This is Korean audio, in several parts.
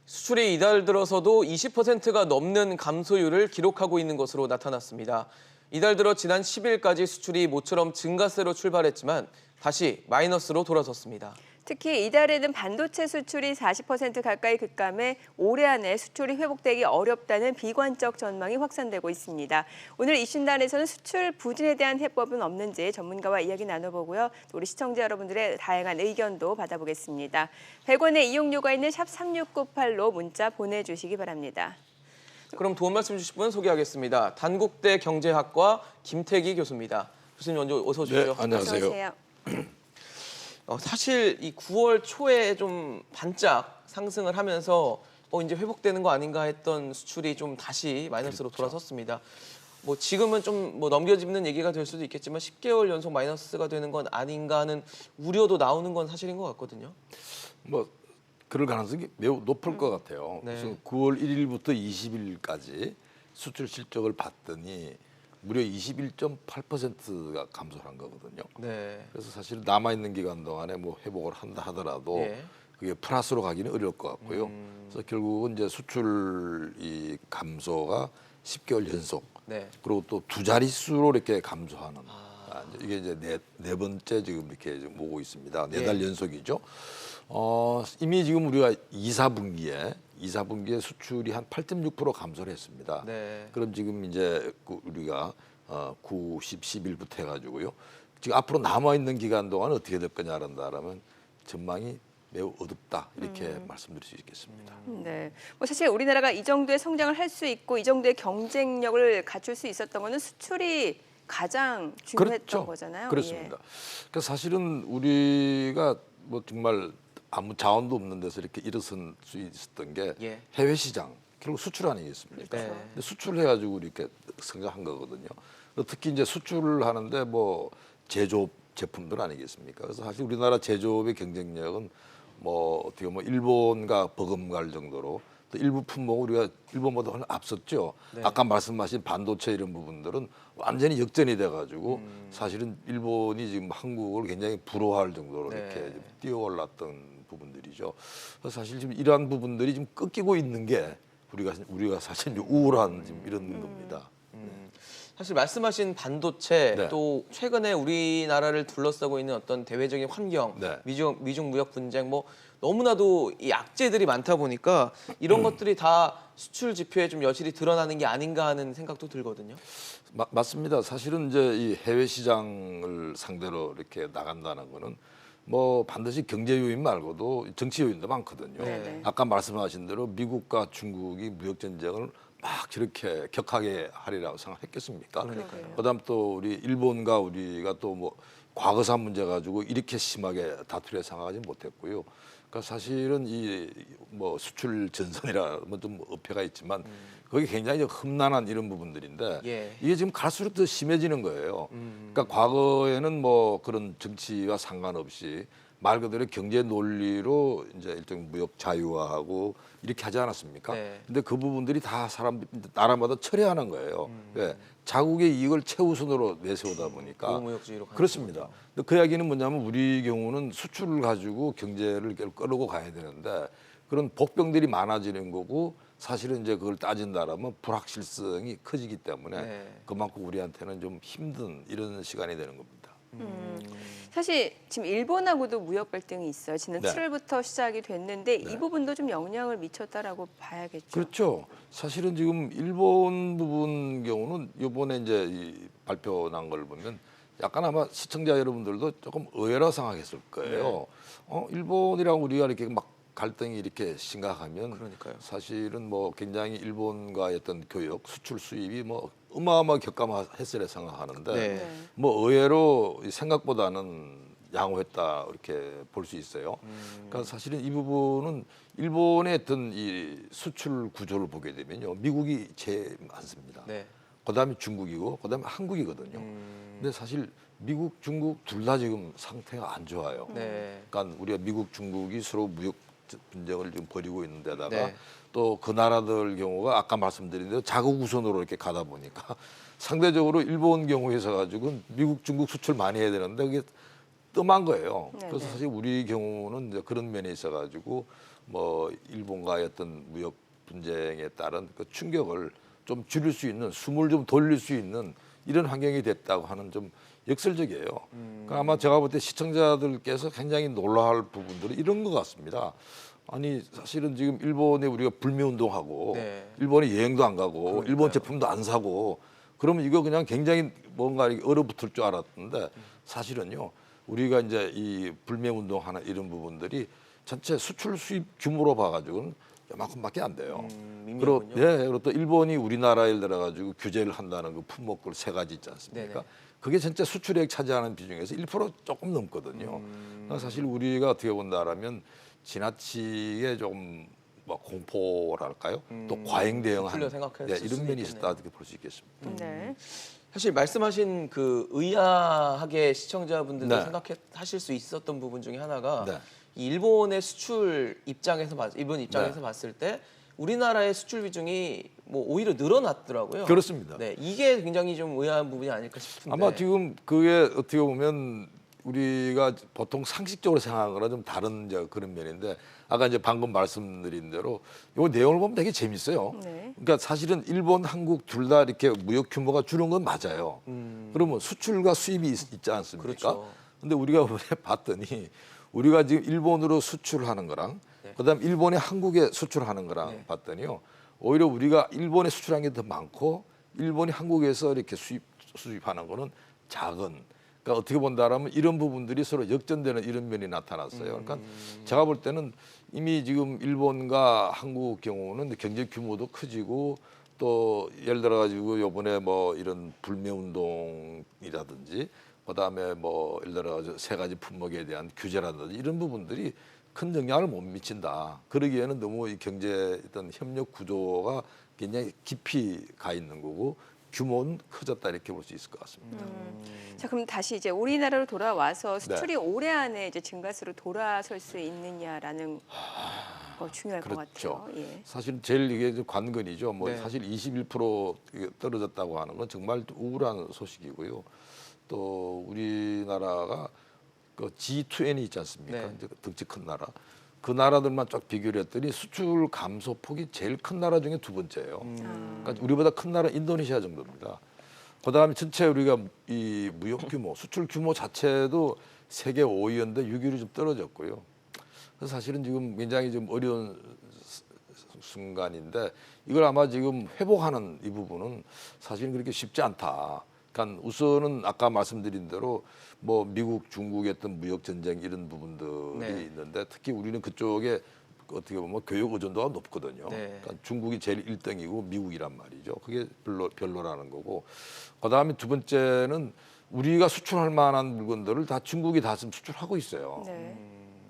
수출이 이달 들어서도 20%가 넘는 감소율을 기록하고 있는 것으로 나타났습니다. 이달 들어 지난 10일까지 수출이 모처럼 증가세로 출발했지만 다시 마이너스로 돌아섰습니다. 특히 이달에는 반도체 수출이 40% 가까이 급감해 올해 안에 수출이 회복되기 어렵다는 비관적 전망이 확산되고 있습니다. 오늘 이슈단에서는 수출 부진에 대한 해법은 없는지 전문가와 이야기 나눠보고요. 또 우리 시청자 여러분들의 다양한 의견도 받아보겠습니다. 100원의 이용료가 있는 샵 3698로 문자 보내주시기 바랍니다. 그럼 도움 말씀 주실 분 소개하겠습니다. 단국대 경제학과 김태기 교수입니다. 교수님 먼저 어서 오십시오. 네, 안녕하세요. 어서 오세요. 사실 이 9월 초에 좀 반짝 상승을 하면서 이제 회복되는 거 아닌가 했던 수출이 좀 다시 마이너스로 돌아섰습니다. 뭐 지금은 좀 넘겨짚는 얘기가 될 수도 있겠지만 10개월 연속 마이너스가 되는 건 아닌가 하는 우려도 나오는 건 사실인 것 같거든요. 뭐 그럴 가능성이 매우 높을 것 같아요. 네. 그래서 9월 1일부터 20일까지 수출 실적을 봤더니 무려 21.8%가 감소한 거거든요. 네. 그래서 사실 남아 있는 기간 동안에 뭐 회복을 한다 하더라도 예. 그게 플러스로 가기는 어려울 것 같고요. 그래서 결국은 이제 수출 이 감소가 10개월 연속, 네. 그리고 또 두 자릿수로 이렇게 감소하는 이게 이제 네 번째 지금 이렇게 지금 오고 있습니다. 네 달 예. 연속이죠. 이미 지금 우리가 2, 4분기에 수출이 한 8.6% 감소를 했습니다. 네. 그럼 지금 이제 우리가 9, 10, 11부터 해가지고요. 지금 앞으로 남아 있는 기간 동안 어떻게 될 거냐 한다면 전망이 매우 어둡다 이렇게 말씀드릴 수 있겠습니다. 네, 뭐 사실 우리나라가 이 정도의 성장을 할 수 있고 이 정도의 경쟁력을 갖출 수 있었던 거는 수출이 가장 중요했던 그렇죠. 거잖아요. 그렇습니다. 그러니까 사실은 우리가 뭐 정말 아무 자원도 없는 데서 이렇게 일어설 수 있었던 게 예. 해외 시장, 결국 수출 아니겠습니까? 네. 근데 수출해가지고 이렇게 성장한 거거든요. 특히 이제 수출을 하는데 뭐 제조업 제품들 아니겠습니까? 그래서 사실 우리나라 제조업의 경쟁력은 뭐 어떻게 뭐 일본과 버금갈 정도로 또 일부 품목 우리가 일본보다 훨씬 앞섰죠. 네. 아까 말씀하신 반도체 이런 부분들은 완전히 역전이 돼가지고 사실은 일본이 지금 한국을 굉장히 부러워할 정도로 네. 이렇게 좀 뛰어올랐던 부분들이죠. 그래서 사실 지금 이러한 부분들이 지금 꺾이고 있는 게 우리가 사실 이제 우울한 지금 이런 겁니다. 사실 말씀하신 반도체 네. 또 최근에 우리나라를 둘러싸고 있는 어떤 대외적인 환경, 네. 미중 무역 분쟁 뭐 너무나도 이 악재들이 많다 보니까 이런 것들이 다 수출 지표에 좀 여실히 드러나는 게 아닌가 하는 생각도 들거든요. 맞습니다. 사실은 이제 이 해외 시장을 상대로 이렇게 나간다는 거는 뭐 반드시 경제 요인 말고도 정치 요인도 많거든요. 네네. 아까 말씀하신 대로 미국과 중국이 무역 전쟁을 막 저렇게 격하게 하리라고 생각했겠습니까? 그러니까요. 그다음 또 우리 일본과 우리가 또 뭐 과거사 문제 가지고 이렇게 심하게 다투려 생각하지 못했고요. 그러니까 사실은 이 뭐 수출 전선이라 뭐 좀 어폐가 있지만 거기 굉장히 험난한 이런 부분들인데 예. 이게 지금 갈수록 더 심해지는 거예요. 그러니까 과거에는 뭐 그런 정치와 상관없이 말 그대로 경제 논리로 이제 일정 무역 자유화하고 이렇게 하지 않았습니까? 네. 근데 그 부분들이 다 나라마다 철회하는 거예요. 왜? 자국의 이익을 최우선으로 내세우다 보니까 보호무역주의로 가는 그렇습니다. 근데 그 이야기는 뭐냐면 우리 경우는 수출을 가지고 경제를 끌고 가야 되는데 그런 복병들이 많아지는 거고 사실은 이제 그걸 따진다라면 불확실성이 커지기 때문에 네. 그만큼 우리한테는 좀 힘든 이런 시간이 되는 겁니다. 사실 지금 일본하고도 무역 갈등이 있어요. 지난 네. 7월부터 시작이 됐는데 이 부분도 좀 영향을 미쳤다라고 봐야겠죠. 그렇죠. 사실은 지금 일본 부분 경우는 이번에 이제 이 발표 난 걸 보면 약간 아마 시청자 여러분들도 조금 의외로 생각했을 거예요. 일본이랑 우리가 이렇게 막 갈등이 이렇게 심각하면 그러니까요. 사실은 뭐 굉장히 일본과의 어떤 교역 수출 수입이 뭐 어마어마하게 격감했으려 생각하는데 네. 뭐 의외로 생각보다는 양호했다 이렇게 볼 수 있어요. 그러니까 사실은 이 부분은 일본의 어떤 이 수출 구조를 보게 되면요, 미국이 제일 많습니다. 네. 그다음에 중국이고 그다음에 한국이거든요. 근데 사실 미국, 중국 둘 다 지금 상태가 안 좋아요. 네. 그러니까 우리가 미국, 중국이 서로 무역 분쟁을 지금 벌이고 있는 데다가 네. 또 그 나라들 경우가 아까 말씀드린 대로 자국 우선으로 이렇게 가다 보니까 상대적으로 일본 경우에 서 가지고 미국, 중국 수출 많이 해야 되는데 그게 뜸한 거예요. 네네. 그래서 사실 우리 경우는 이제 그런 면에 있어 가지고 뭐 일본과의 어떤 무역 분쟁에 따른 그 충격을 좀 줄일 수 있는, 숨을 좀 돌릴 수 있는 이런 환경이 됐다고 하는 좀 역설적이에요. 그러니까 아마 제가 볼 때 시청자들께서 굉장히 놀라할 부분들은 이런 것 같습니다. 아니 사실은 지금 일본에 우리가 불매운동하고 네. 일본에 여행도 안 가고 그러니까요. 일본 제품도 안 사고 그러면 이거 그냥 굉장히 뭔가 이렇게 얼어붙을 줄 알았는데 사실은요 우리가 이제 이 불매운동하는 이런 부분들이 전체 수출 수입 규모로 봐가지고는 요만큼밖에 안 돼요. 그리고 미미하군요. 그리고 또 일본이 우리나라에 들어가지고 규제를 한다는 그 품목들 세 가지 있지 않습니까? 네네. 그게 전체 수출액 차지하는 비중에서 1% 조금 넘거든요. 그러니까 사실 우리가 어떻게 본다라면 지나치게 좀 뭐 공포랄까요? 또 과잉 대응한 수출로 생각했을 이런 수는 면이 있겠네요. 있었다 이렇게 볼 수 있겠습니다. 네. 사실 말씀하신 그 의아하게 시청자분들도 네. 생각하실 수 있었던 부분 중에 하나가 네. 이 일본의 수출 입장에서 일본 입장에서 네. 봤을 때 우리나라의 수출 비중이 뭐 오히려 늘어났더라고요. 그렇습니다. 네, 이게 굉장히 좀 의아한 부분이 아닐까 싶은데. 아마 지금 그게 어떻게 보면 우리가 보통 상식적으로 생각하는 거랑 좀 다른 이제 그런 면인데 아까 이제 방금 말씀드린 대로 이 내용을 보면 되게 재밌어요. 네. 그러니까 사실은 일본, 한국 둘 다 이렇게 무역 규모가 줄은 건 맞아요. 그러면 수출과 수입이 있지 않습니까? 그렇죠. 근데 우리가 이번에 봤더니 우리가 지금 일본으로 수출하는 거랑 네. 그다음 일본이 한국에 수출하는 거랑 네. 봤더니요. 오히려 우리가 일본에 수출한 게 더 많고 일본이 한국에서 이렇게 수입하는 거는 작은. 그러니까 어떻게 본다라면 이런 부분들이 서로 역전되는 이런 면이 나타났어요. 그러니까 제가 볼 때는 이미 지금 일본과 한국 경우는 경제 규모도 커지고 또 예를 들어 가지고 요번에 뭐 이런 불매 운동이라든지 그다음에 뭐 예를 들어 가지고 세 가지 품목에 대한 규제라든지 이런 부분들이 큰 영향을 못 미친다. 그러기에는 너무 이 경제 어떤 협력 구조가 굉장히 깊이 가 있는 거고 규모는 커졌다 이렇게 볼 수 있을 것 같습니다. 자, 그럼 다시 이제 우리나라로 돌아와서 수출이 올해 안에 이제 증가세로 돌아설 수 있느냐라는 거 중요할 것 같아요. 예. 사실 제일 이게 좀 관건이죠. 뭐 네. 사실 21% 이게 떨어졌다고 하는 건 정말 우울한 소식이고요. 또 우리나라가 그 G20 있지 않습니까? 네. 이제 덩치 큰 나라. 그 나라들만 쫙 비교를 했더니 수출 감소 폭이 제일 큰 나라 중에 두 번째예요. 그러니까 우리보다 큰 나라 인도네시아 정도입니다. 그다음에 전체 우리가 이 무역 규모, 수출 규모 자체도 세계 5위였는데 6위로 좀 떨어졌고요. 그래서 사실은 지금 굉장히 좀 어려운 순간인데 이걸 아마 지금 회복하는 이 부분은 사실은 그렇게 쉽지 않다. 그러니까 우선은 아까 말씀드린 대로 뭐 미국, 중국의 어떤 무역 전쟁 이런 부분들이 네. 있는데 특히 우리는 그쪽에 어떻게 보면 교육 의존도가 높거든요. 네. 그러니까 중국이 제일 1등이고 미국이란 말이죠. 그게 별로라는 거고. 그다음에 두 번째는 우리가 수출할 만한 물건들을 다 중국이 다 지금 수출하고 있어요. 네.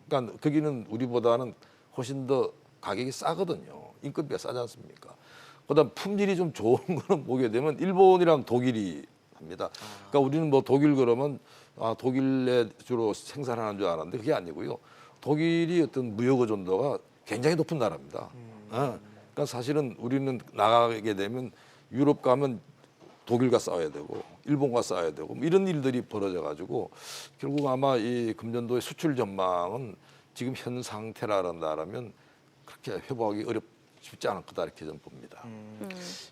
그러니까 거기는 우리보다는 훨씬 더 가격이 싸거든요. 인건비가 싸지 않습니까? 그다음 품질이 좀 좋은 거는 보게 되면 일본이랑 독일이 합니다. 그러니까 우리는 뭐 독일 그러면 독일에 주로 생산하는 줄 알았는데 그게 아니고요. 독일이 어떤 무역 의존도가 굉장히 높은 나라입니다. 그러니까 사실은 우리는 나가게 되면 유럽 가면 독일과 싸워야 되고 일본과 싸워야 되고 뭐 이런 일들이 벌어져 가지고 결국 아마 이 금년도의 수출 전망은 지금 현 상태라면 그렇게 회복하기 쉽지 않을 거다 이렇게 좀 봅니다.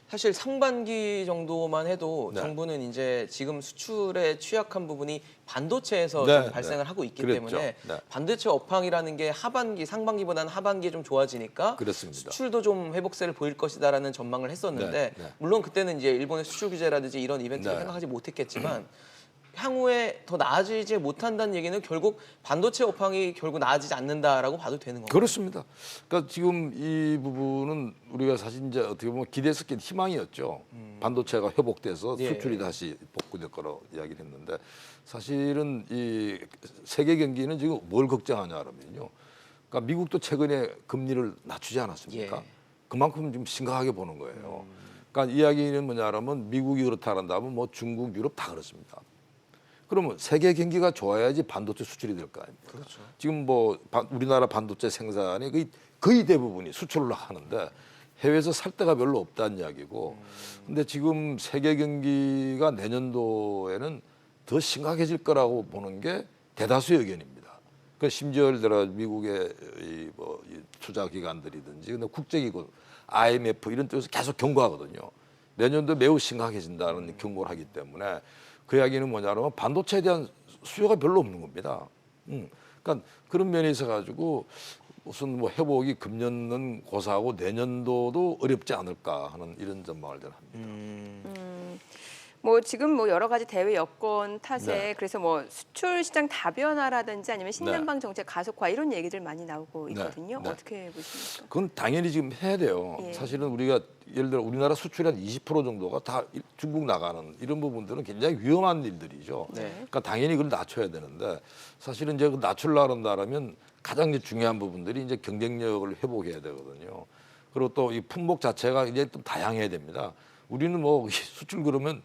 사실 상반기 정도만 해도 네. 정부는 이제 지금 수출에 취약한 부분이 반도체에서 네, 좀 발생을 하고 있기 그랬죠. 때문에 네. 반도체 업황이라는 게 상반기보다는 하반기에 좀 좋아지니까 그렇습니다. 수출도 좀 회복세를 보일 것이다라는 전망을 했었는데 네, 네. 물론 그때는 이제 일본의 수출 규제라든지 이런 이벤트를 네. 생각하지 못했겠지만 향후에 더 나아지지 못한다는 얘기는 결국 반도체 업황이 결국 나아지지 않는다라고 봐도 되는 건가요? 그렇습니다. 그러니까 지금 이 부분은 우리가 사실 이제 어떻게 보면 기대했었긴 희망이었죠. 반도체가 회복돼서 예. 수출이 다시 복구될 거라고 이야기를 했는데 사실은 이 세계 경기는 지금 뭘 걱정하냐면요. 그러니까 미국도 최근에 금리를 낮추지 않았습니까? 예. 그만큼 좀 심각하게 보는 거예요. 그러니까 이야기는 뭐냐면 미국이 그렇다는다면 뭐 중국, 유럽 다 그렇습니다. 그러면 세계 경기가 좋아야지 반도체 수출이 될 거 아닙니까? 그렇죠. 지금 뭐 우리나라 반도체 생산이 거의 대부분이 수출로 하는데 해외에서 살 데가 별로 없다는 이야기고. 근데 지금 세계 경기가 내년도에는 더 심각해질 거라고 보는 게 대다수의 의견입니다. 그 심지어 예를 들어 미국의 이 투자 기관들이든지 근데 국제기구 IMF 이런 데서 계속 경고하거든요. 내년도 매우 심각해진다는 경고를 하기 때문에 그 이야기는 뭐냐면 반도체에 대한 수요가 별로 없는 겁니다. 그러니까 그런 면에 있어 가지고 무슨 뭐 회복이 금년은 고사하고 내년도도 어렵지 않을까 하는 이런 전망을 저는 합니다. 뭐 지금 뭐 여러 가지 대외 여건 탓에 네. 그래서 뭐 수출 시장 다변화라든지 아니면 신남방 네. 정책 가속화 이런 얘기들 많이 나오고 네. 있거든요. 네. 어떻게 보십니까? 그건 당연히 지금 해야 돼요. 예. 사실은 우리가 예를 들어 우리나라 수출의 한 20% 정도가 다 중국 나가는 이런 부분들은 굉장히 위험한 일들이죠. 네. 그러니까 당연히 그걸 낮춰야 되는데 사실은 이제 그 낮추려고 한다면 가장 이제 중요한 부분들이 이제 경쟁력을 회복해야 되거든요. 그리고 또 이 품목 자체가 이제 좀 다양해야 됩니다. 우리는 뭐 수출 그러면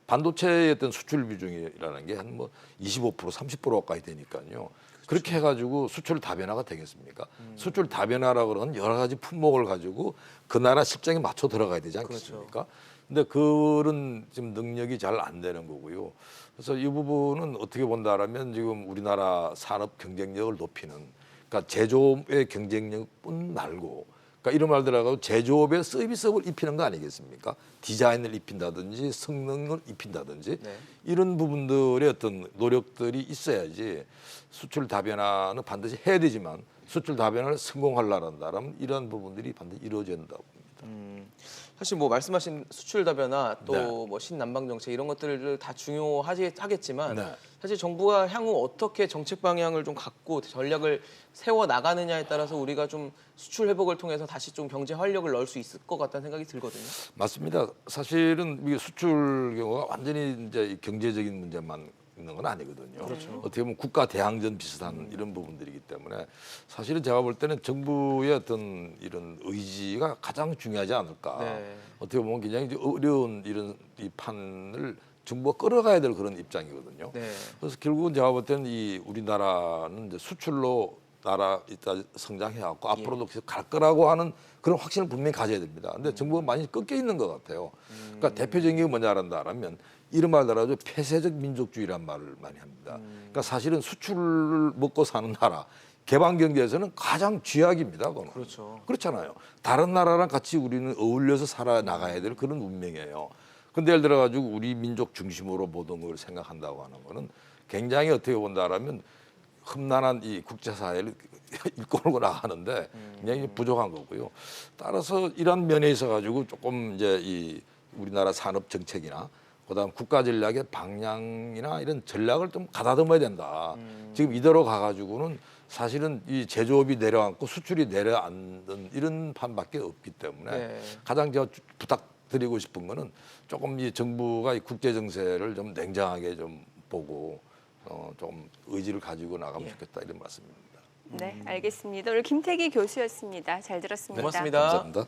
반도체의 어떤 수출 비중이라는 게 한 뭐 25% 30% 가까이 되니까요. 그렇게 해가지고 수출 다변화가 되겠습니까? 수출 다변화라 그러면 여러 가지 품목을 가지고 그 나라 실정에 맞춰 들어가야 되지 않겠습니까? 근데 그런 지금 능력이 잘 안 되는 거고요. 그래서 이 부분은 어떻게 본다라면 지금 우리나라 산업 경쟁력을 높이는, 그러니까 제조업의 경쟁력뿐 말고, 그러니까 이런 말 들어가고 제조업에 서비스업을 입히는 거 아니겠습니까? 디자인을 입힌다든지 성능을 입힌다든지 네. 이런 부분들의 어떤 노력들이 있어야지 수출 다변화는 반드시 해야 되지만 수출 다변화를 성공하려고 한다면 이런 부분들이 반드시 이루어져야 된다고 봅니다. 사실 뭐 말씀하신 수출 다변화 또 네. 뭐 신남방 정책 이런 것들을 다 중요하겠지만 네. 사실 정부가 향후 어떻게 정책 방향을 좀 갖고 전략을 세워 나가느냐에 따라서 우리가 좀 수출 회복을 통해서 다시 좀 경제 활력을 넣을 수 있을 것 같다는 생각이 들거든요. 맞습니다. 사실은 이 수출 경우가 완전히 이제 이 경제적인 문제만 있는 건 아니거든요. 그렇죠. 어떻게 보면 국가 대항전 비슷한 이런 부분들이기 때문에 사실은 제가 볼 때는 정부의 어떤 이런 의지가 가장 중요하지 않을까. 네. 어떻게 보면 굉장히 이제 어려운 이런 이 판을 정부가 끌어가야 될 그런 입장이거든요. 네. 그래서 결국은 제가 볼 때는 이 우리나라는 이제 수출로 나라 이따 성장해갖고 앞으로도 계속 갈 거라고 하는 그런 확신을 분명히 가져야 됩니다. 근데 정부가 많이 꺾여 있는 것 같아요. 그러니까 대표적인 게 뭐냐라면 이런 말 달아도 폐쇄적 민족주의란 말을 많이 합니다. 그러니까 사실은 수출을 먹고 사는 나라, 개방 경제에서는 가장 쥐약입니다. 그거는. 그렇죠. 그렇잖아요. 다른 나라랑 같이 우리는 어울려서 살아 나가야 될 그런 운명이에요. 근데 예를 들어 가지고 우리 민족 중심으로 모든 걸 생각한다고 하는 거는 굉장히 어떻게 본다라면 험난한 이 국제사회를 이끌고 나가는데 굉장히 부족한 거고요. 따라서 이런 면에 있어 가지고 조금 이제 이 우리나라 산업 정책이나 그다음 국가 전략의 방향이나 이런 전략을 좀 가다듬어야 된다. 지금 이대로 가가지고는 사실은 이 제조업이 내려앉고 수출이 내려앉는 이런 판밖에 없기 때문에 네. 가장 제가 부탁드리고 싶은 거는 조금 이 정부가 이 국제 정세를 좀 냉정하게 좀 보고 좀 의지를 가지고 나가면 좋겠다 이런 말씀입니다. 네, 알겠습니다. 오늘 김태기 교수였습니다. 잘 들었습니다. 고맙습니다. 감사합니다.